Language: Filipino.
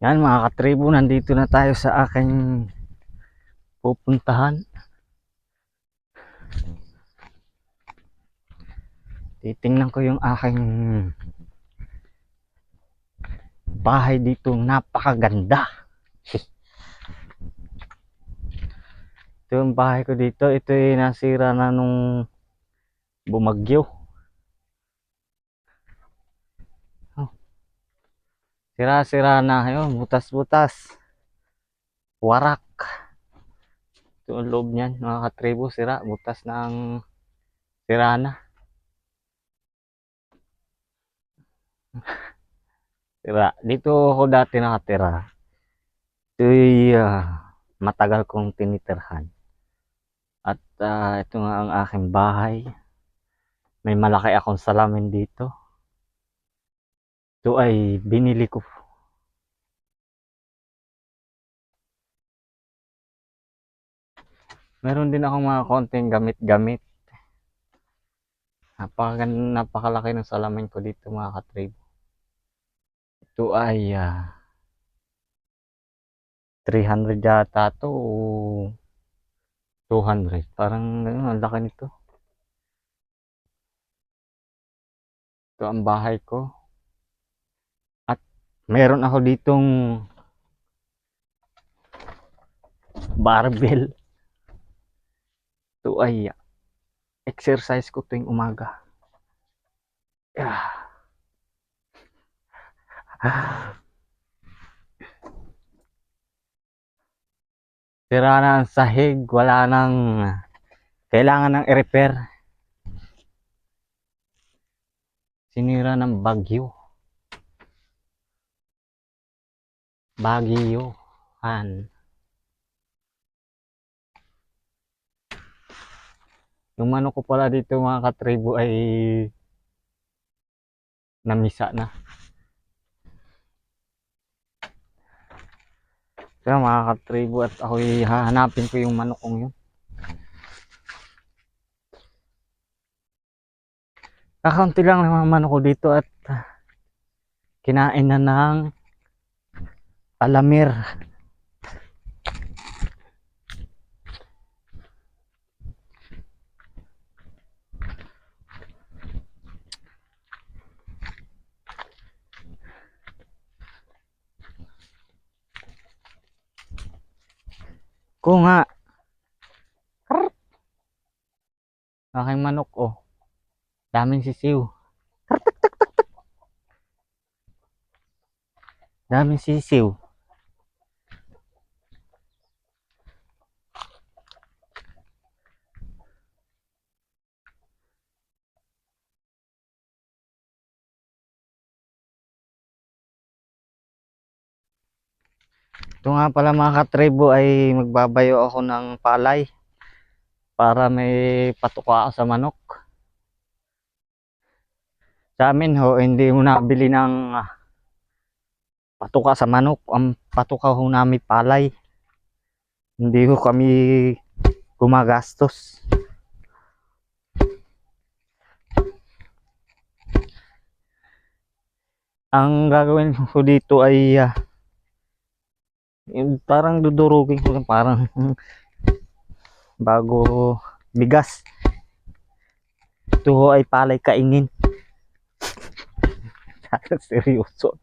Yan mga katribo, nandito na tayo sa aking pupuntahan. Titingnan ko yung aking bahay dito, napakaganda. Ito yung bahay ko dito, ito yung nasira na nung bumagyo. Sira-sira na yun, butas-butas, warak. Ito ang loob niyan mga katribo, sira, butas na ang sira na. Sira. Dito ako dati nakatira. Ito'y matagal kong tinitirhan. At ito nga ang aking bahay. May malaki akong salamin dito. Ito ay binili ko. Meron din akong mga konting gamit-gamit. Napakalaki ng salamin ko dito mga katribo. Ito ay 300 yata to o 200. Parang ang laki nito. Ito ang bahay ko. At meron ako ditong barbell. Ito ay exercise ko tuwing umaga. Sira na ang sahig, wala nang kailangan ng i-repair. Sinira ng bagyo. Bagyohan. Yung manok ko pala dito mga katribo ay namisa na. Kaya mga katribo, at ako'y hahanapin ko yung manok kong yun. Kakaunti lang ng mga manok ko dito at kinain na ng alamir. Ko nga. Aking manok oh. Daming sisiw. Daming sisiw. Ito nga pala mga katribo ay magbabayo ako ng palay para may patuka ako sa manok. Sa amin ho, hindi mo nabili ng patuka sa manok. Ang patuka ho namin palay. Hindi ho kami gumagastos. Ang gagawin ko dito ay parang dudurugin ko lang, parang bago bigas. Ito ho ay palay kaingin. Seryoso.